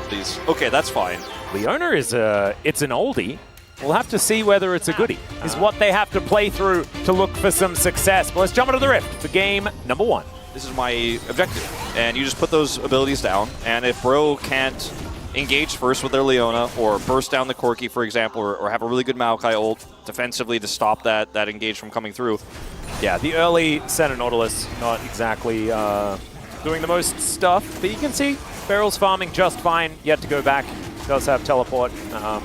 abilities. Okay, that's fine. Leona is it's an oldie. We'll have to see whether it's a goodie, is what they have to play through to look for some success. But let's jump into the Rift for game number 1. This is my objective. And you just put those abilities down, and if Bro can't engage first with their Leona, or burst down the Corki, for example, or have a really good Maokai ult defensively to stop that engage from coming through. Yeah, the early Center Nautilus not exactly doing the most stuff, but you can see Beryl's farming just fine, yet to go back. Does have teleport,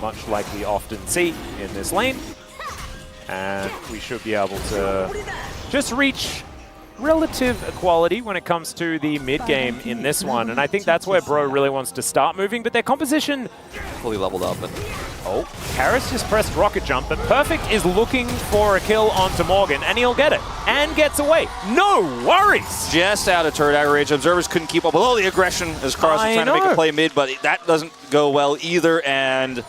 much like we often see in this lane. And we should be able to just reach relative equality when it comes to the mid game in this one. And I think that's where Bro really wants to start moving, but their composition... Fully leveled up. And oh, Karis just pressed Rocket Jump, but Perfect is looking for a kill onto Morgan, and he'll get it, and gets away. No worries! just out of turret aggro range. Observers couldn't keep up with all the aggression as Karis was trying to make a play mid, but that doesn't go well either, and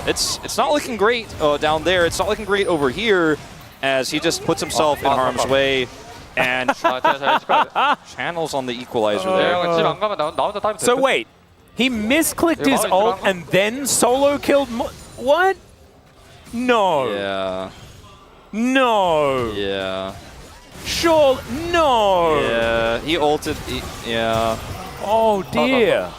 it's not looking great down there. It's not looking great over here, as he just puts himself in harm's way. And channels on the equalizer there. So wait, he misclicked his ult and then solo killed what? No. Yeah. No. Yeah. Sure, no. Yeah, he ulted, yeah. Oh dear.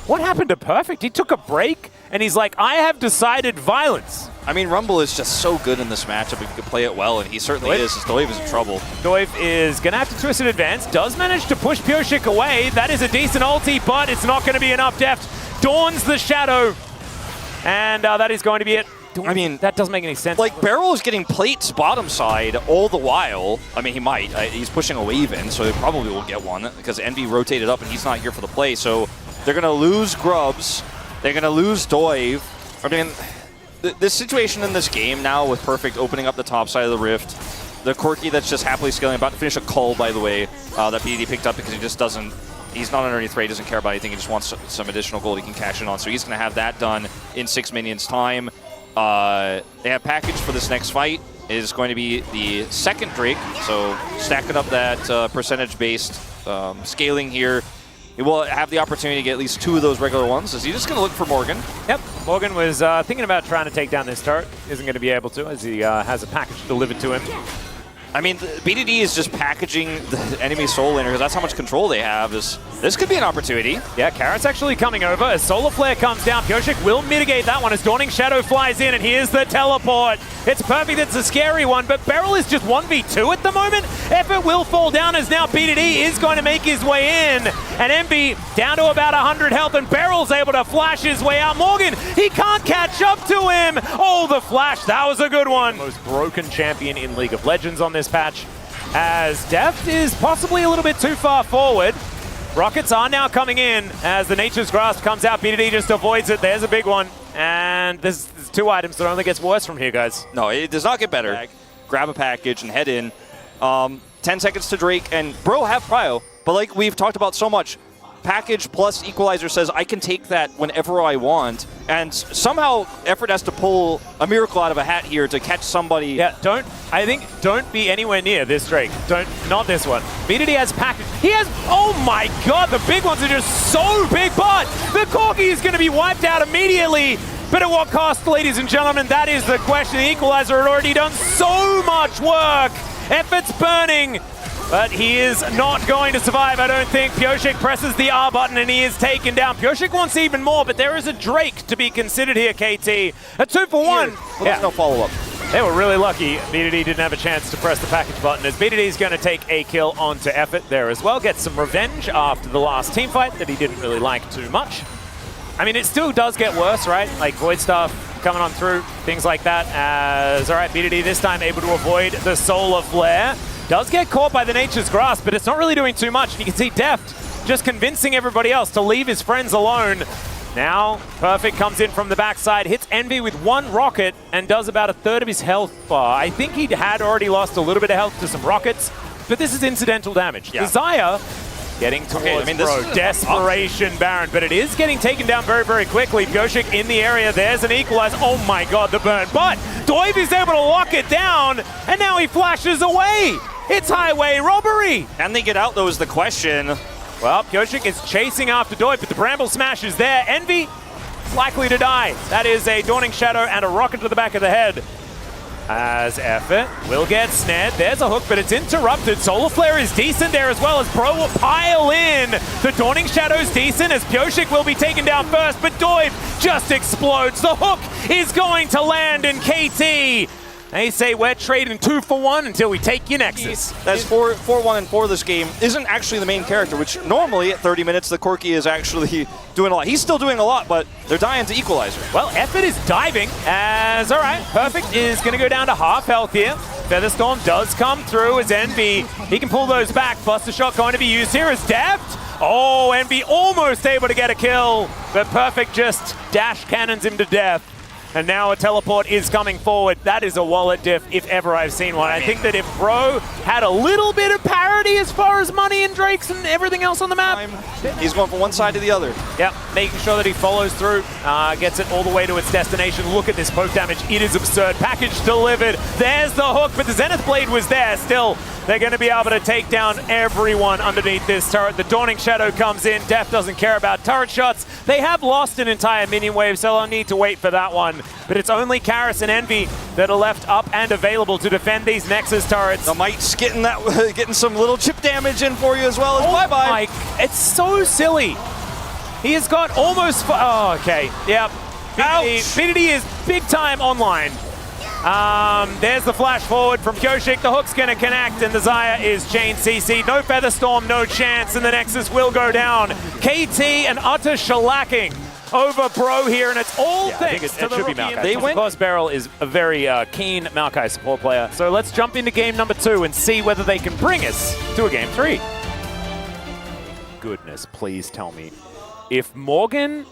What happened to Perfect? He took a break and he's like, I have decided violence. I mean, Rumble is just so good in this matchup if he can play it well, and he certainly is, as Doiv is in trouble. Doiv is going to have to twist an advance, does manage to push Pyosik away. That is a decent ulti, but it's not going to be enough deft. Dawns the Shadow, and that is going to be it. I mean, that doesn't make any sense. Like, Beryl is getting plates bottom side all the while. I mean, he might. He's pushing a wave in, so he probably will get one, because Envy rotated up and he's not here for the play. So they're going to lose Grubs. They're going to lose Doiv. I mean, the situation in this game now with Perfect opening up the top side of the Rift, the Corki that's just happily scaling, about to finish a cull, by the way, that BD picked up because he just doesn't, he's not underneath Ray, doesn't care about anything, he just wants some additional gold he can cash in on. So he's going to have that done in 6 minions time. They have package for this next fight. It is going to be the second Drake, so stacking up that percentage-based scaling here. He will have the opportunity to get at least 2 of those regular ones. Is he just going to look for Morgan? Yep, Morgan was thinking about trying to take down this turret. Isn't going to be able to, as he has a package delivered to him. I mean, BDD is just packaging the enemy soul laner because that's how much control they have. This could be an opportunity. Yeah, Carrot's actually coming over. As Solar Flare comes down, Pyosik will mitigate that one as Dawning Shadow flies in, and here's the teleport. It's Perfect, it's a scary one, but Beryl is just 1v2 at the moment. Effort will fall down as now BDD is going to make his way in. And MB down to about 100 health, and Beryl's able to flash his way out. Morgan, he can't catch up to him. Oh, the flash, that was a good one. Most broken champion in League of Legends on this patch, as Deft is possibly a little bit too far forward. Rockets are now coming in as the Nature's Grasp comes out. BDD just avoids it. There's a big one. And there's 2 items that only gets worse from here, guys. No, it does not get better. Grab a package and head in. 10 seconds to Drake, and Bro have Prio, but like we've talked about so much, package plus equalizer says I can take that whenever I want, and somehow Effort has to pull a miracle out of a hat here to catch somebody. Yeah, don't be anywhere near this Drake. Not this one. BDD has package. He has, oh my god, the big ones are just so big, but the Corki is going to be wiped out immediately. But at what cost, ladies and gentlemen? That is the question. The equalizer had already done so much work. Effort's burning, but he is not going to survive, I don't think. Pyosik presses the R button and he is taken down. Pyosik wants even more, but there is a Drake to be considered here, KT. A 2 for 1. Well, there's no follow-up. They were really lucky BDD didn't have a chance to press the package button, as BDD is going to take a kill onto Effort there as well. Get some revenge after the last team fight that he didn't really like too much. I mean, it still does get worse, right? Like Void stuff coming on through, things like that. As, all right, BDD this time able to avoid the Solar Flare. Does get caught by the Nature's Grasp, but it's not really doing too much. You can see Deft just convincing everybody else to leave his friends alone. Now, Perfect comes in from the backside, hits Envy with 1 rocket, and does about a 1/3 of his health bar. I think he had already lost a little bit of health to some rockets, but this is incidental damage. Yeah. Desire getting towards Bro. Desperation Baron, but it is getting taken down very, very quickly. Pyosik in the area. There's an equalizer. Oh my god, the burn. But Doiv is able to lock it down, and now he flashes away. It's highway robbery. Can they get out, though, is the question. Well, Pyosik is chasing after Doid, but the Bramble Smash is there. Envy is likely to die. That is a Dawning Shadow and a rocket to the back of the head. As Effort will get snared. There's a hook, but it's interrupted. Solar Flare is decent there as well as Bro will pile in. The Dawning Shadow's decent as Pyosik will be taken down first, but Doid just explodes. The hook is going to land in KT. They say we're trading 2 for 1 until we take your Nexus. That's 4-1 and 4 this game. Isn't actually the main character, which normally at 30 minutes the Corki is actually doing a lot. He's still doing a lot, but they're dying to Equalizer. Well, Effort is diving as, all right, Perfect is going to go down to half health here. Featherstorm does come through as Envy. He can pull those back. Buster Shot going to be used here as Deft. Oh, Envy almost able to get a kill, but Perfect just dash cannons him to death. And now a teleport is coming forward. That is a wallet diff if ever I've seen one. I think that if Bro had a little bit of parity as far as money and Drakes and everything else on the map. He's going from one side to the other. Yep, making sure that he follows through, gets it all the way to its destination. Look at this poke damage. It is absurd. Package delivered. There's the hook, but the Zenith Blade was there. Still, they're going to be able to take down everyone underneath this turret. The Dawning Shadow comes in. Def doesn't care about turret shots. They have lost an entire minion wave, so they'll need to wait for that one. But it's only Karis and Envy that are left up and available to defend these Nexus turrets. The Might's getting some little chip damage in for you as well as bye-bye. It's so silly. He has got almost... Oh, okay. Yep. BDD is big time online. There's the flash forward from Pyosik. The hook's going to connect, and the Xayah is chain CC. No Featherstorm, no chance, and the Nexus will go down. KT and utter shellacking over Bro here, and it's all thanks to the rookie. They win. Of course, Beryl is a very keen Maokai support player. So let's jump into game number 2 and see whether they can bring us to a game 3. Goodness, please tell me. If Morgan...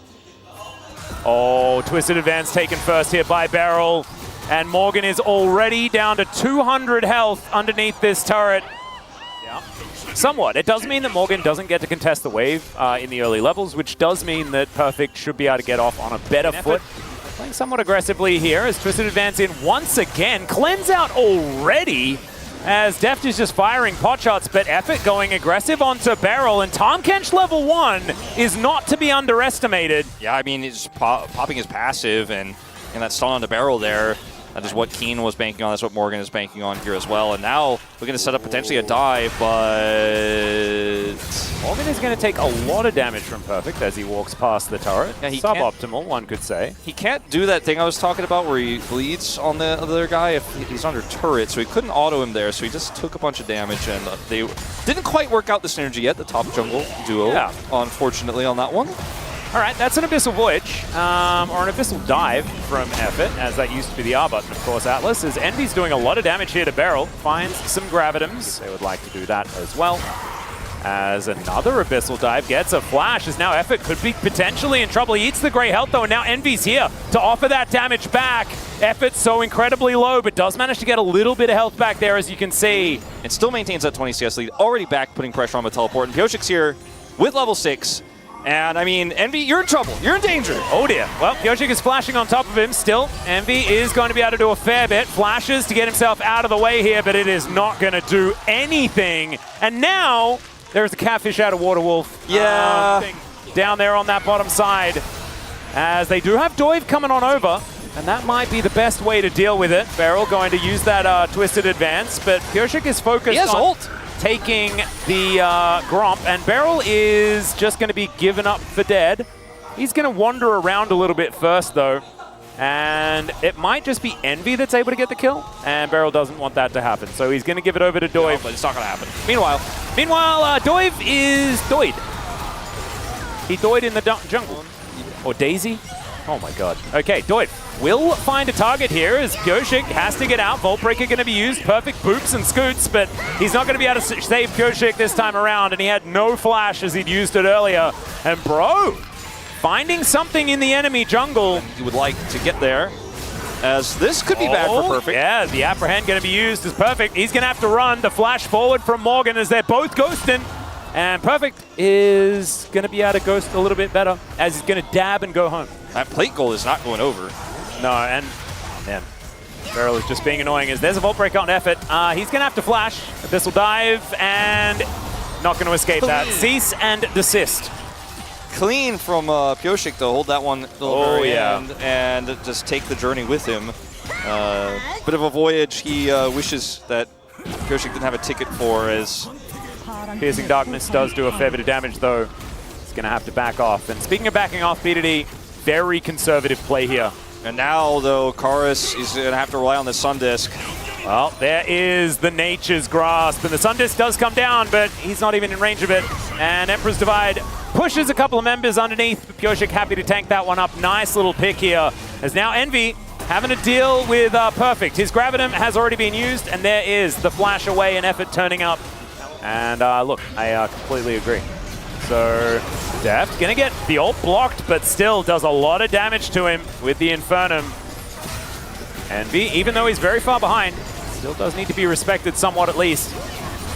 Oh, Twisted Advance taken first here by Beryl. And Morgan is already down to 200 health underneath this turret. Yeah. Somewhat. It does mean that Morgan doesn't get to contest the wave in the early levels, which does mean that Perfect should be able to get off on a better foot. Playing somewhat aggressively here as Twisted Advance in once again. Cleanse out already as Deft is just firing pot shots, but Effort going aggressive onto Beryl, and Tahm Kench level 1 is not to be underestimated. Yeah, I mean, he's popping his passive and that stun on the Beryl there. That is what Keen was banking on. That's what Morgan is banking on here as well. And now we're going to set up potentially a dive, but... Morgan is going to take a lot of damage from Perfect as he walks past the turret. Yeah, suboptimal, one could say. He can't do that thing I was talking about where he bleeds on the other guy if he's under turret, so he couldn't auto him there, so he just took a bunch of damage, and they didn't quite work out the synergy yet, the top jungle duo, unfortunately, on that one. All right, that's an Abyssal Voyage, or an Abyssal Dive from Effort, as that used to be the R button, of course, Atlas, as Envy's doing a lot of damage here to Beryl, finds some Gravidums. They would like to do that as well. As another Abyssal Dive gets a flash, as now Effort could be potentially in trouble. He eats the Grey Health, though, and now Envy's here to offer that damage back. Effort's so incredibly low, but does manage to get a little bit of health back there, as you can see. It still maintains that 20 CS lead, already back, putting pressure on the teleport, and Pyosik's here with level 6. And, I mean, Envy, you're in trouble. You're in danger. Oh, dear. Well, Pyosik is flashing on top of him still. Envy is going to be able to do a fair bit. Flashes to get himself out of the way here, but it is not going to do anything. And now, there's a catfish out of Water Wolf. Yeah. Down there on that bottom side. As they do have Doive coming on over. And that might be the best way to deal with it. Beryl going to use that Twisted Advance, but Pyosik is focused on... ult. Taking the Gromp, and Beryl is just going to be given up for dead. He's going to wander around a little bit first, though, and it might just be Envy that's able to get the kill, and Beryl doesn't want that to happen, so he's going to give it over to Doive. No, but it's not going to happen. Meanwhile, Doive is Doid. He Doid in the jungle. Or Daisy? Oh my god. Okay, Doid will find a target here as Pyosik has to get out. Volt Breaker going to be used. Perfect boops and scoots, but he's not going to be able to save Pyosik this time around, and he had no flash as he'd used it earlier. And Bro, finding something in the enemy jungle. He would like to get there, as this could be bad for Perfect. Yeah, the Apprehend going to be used as Perfect. He's going to have to run. The flash forward from Morgan as they're both ghosting. And Perfect is going to be able to ghost a little bit better as he's going to dab and go home. That plate goal is not going over. No, and man, Beryl is just being annoying as there's a Volt Breaker on Effort. He's going to have to flash. Abyssal Dive, and not going to escape that. Cease and desist. Clean from Pyosik to hold that one till the very end and just take the journey with him. Bit of a voyage he wishes that Pyosik didn't have a ticket for, as Piercing Darkness does do a fair bit of damage, though. He's going to have to back off. And speaking of backing off, BDD, very conservative play here. And now, though, Karis is going to have to rely on the Sun Disc. Well, there is the Nature's Grasp, and the Sun Disc does come down, but he's not even in range of it. And Emperor's Divide pushes a couple of members underneath. Pyosik happy to tank that one up. Nice little pick here, as now Envy having to deal with Perfect. His Gravitum has already been used, and there is the flash away and effort turning up. And look, I completely agree. So Deft gonna get the ult blocked, but still does a lot of damage to him with the Infernum. Envy, even though he's very far behind, still does need to be respected somewhat at least.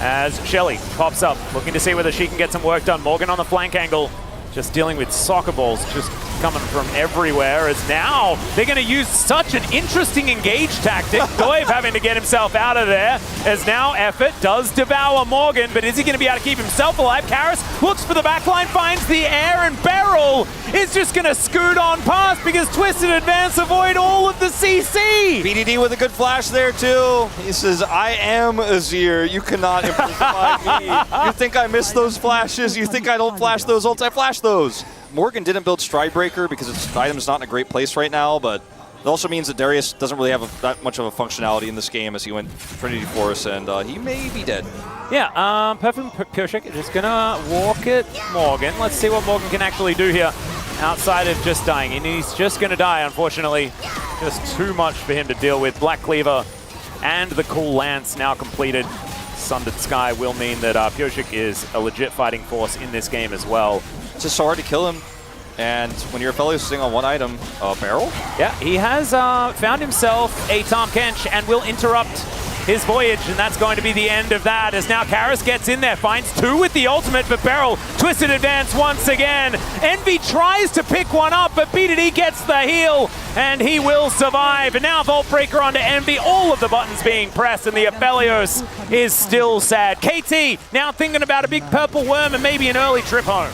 As Shelly pops up, looking to see whether she can get some work done. Morgan on the flank angle, just dealing with soccer balls, just coming from everywhere. As now they're going to use such an interesting engage tactic. Doiv having to get himself out of there, as now Effort does devour Morgan, but is he going to be able to keep himself alive? Karis looks for the backline, finds the air, and Beryl is just going to scoot on past because Twisted Advance avoid all of the CC. BDD with a good flash there too. He says, I am Azir. You cannot impersonate me. You think I miss those flashes? You think I don't flash those ults? I flash those. Morgan didn't build Stridebreaker because its item's not in a great place right now, but it also means that Darius doesn't really have that much of a functionality in this game, as he went Trinity Force, and he may be dead. Yeah, Perfect Pyosik just gonna walk at Morgan. Let's see what Morgan can actually do here outside of just dying. And he's just gonna die, unfortunately. Just too much for him to deal with. Black Cleaver and the Cool Lance now completed. Sundered Sky will mean that Pyosik is a legit fighting force in this game as well. It's just so hard to kill him. And when your fellow is sitting on one item, Barrel? Yeah, he has found himself a Tahm Kench and will interrupt his voyage, and that's going to be the end of that, as now Karis gets in there, finds two with the ultimate, but Beryl, Twisted Advance once again. Envy tries to pick one up, but BDD gets the heal, and he will survive. And now Vault Breaker onto Envy, all of the buttons being pressed, and the Aphelios is still sad. KT now thinking about a big purple worm and maybe an early trip home.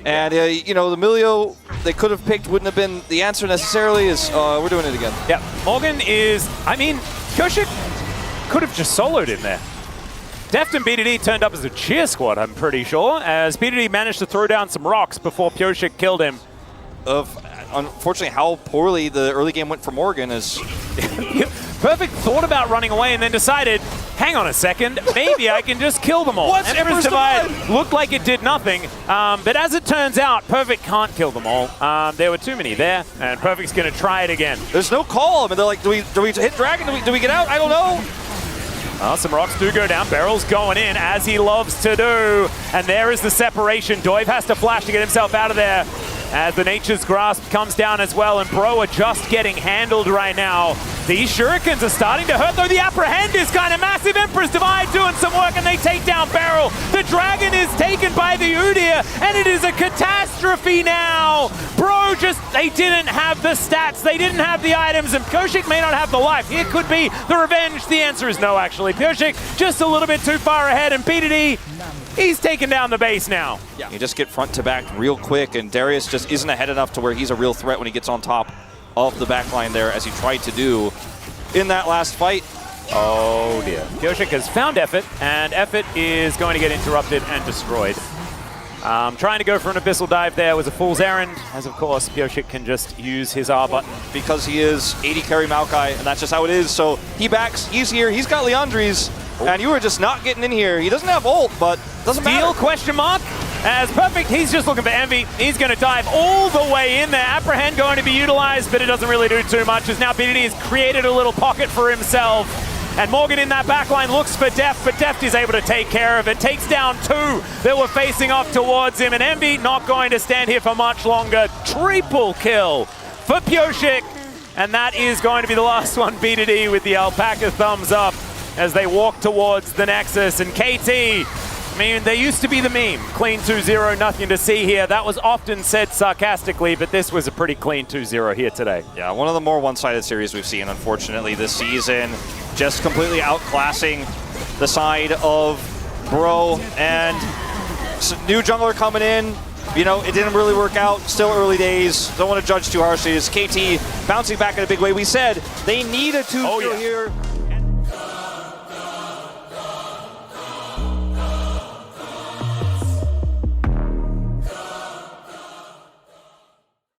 And, you know, the Milio they could have picked wouldn't have been the answer necessarily, is we're doing it again. Yeah, Morgan is, I mean, Pyosik could have just soloed in there. Deft and BDD turned up as a cheer squad, I'm pretty sure, as BDD managed to throw down some rocks before Pyosik killed him. Unfortunately, how poorly the early game went for Morgan is... Perfect thought about running away and then decided, hang on a second, maybe I can just kill them all. What's Emperor's Divide looked like it did nothing, but as it turns out, Perfect can't kill them all. There were too many there, and Perfect's going to try it again. There's no call. I mean, they're like, do we hit Dragon? Do we get out? I don't know. Some rocks do go down. Beryl's going in, as he loves to do. And there is the separation. Doiv has to flash to get himself out of there, as the Nature's Grasp comes down as well. And Bro are just getting handled right now. These shurikens are starting to hurt, though. The Apprehend is kind of massive. Emperor's Divide doing some work, and they take down Beryl. The Dragon is taken by the Udyr, and it is a catastrophe now. Bro they didn't have the stats. They didn't have the items, and Pyosik may not have the life. Here could be the revenge. The answer is no, actually. Pyosik just a little bit too far ahead, and BDD, he's taking down the base now. Yeah. You just get front to back real quick, and Darius just isn't ahead enough to where he's a real threat when he gets on top of the backline there, as he tried to do in that last fight. Oh dear. Pyosik has found Effort, and Effort is going to get interrupted and destroyed. Trying to go for an Abyssal Dive there was a fool's errand, as of course Pyosik can just use his R button. Because he is 80 carry Maokai, and that's just how it is. So he backs, he's here, he's got Leandri's, and you are just not getting in here. He doesn't have ult, but doesn't matter. Question mark? As Perfect, he's just looking for Envy. He's going to dive all the way in there. Apprehend going to be utilized, but it doesn't really do too much, as now BDD has created a little pocket for himself. And Morgan in that backline looks for Deft, but Deft is able to take care of it. Takes down two that were facing off towards him, and Envy not going to stand here for much longer. Triple kill for Pyosik, and that is going to be the last one. BDD with the alpaca thumbs up as they walk towards the Nexus, and KT, I mean, they used to be the meme. Clean 2-0, nothing to see here. That was often said sarcastically, but this was a pretty clean 2-0 here today. Yeah, one of the more one-sided series we've seen, unfortunately, this season. Just completely outclassing the side of Bro, and new jungler coming in. You know, it didn't really work out. Still early days. Don't want to judge too harshly. It's KT bouncing back in a big way. We said they need a 2-0 here.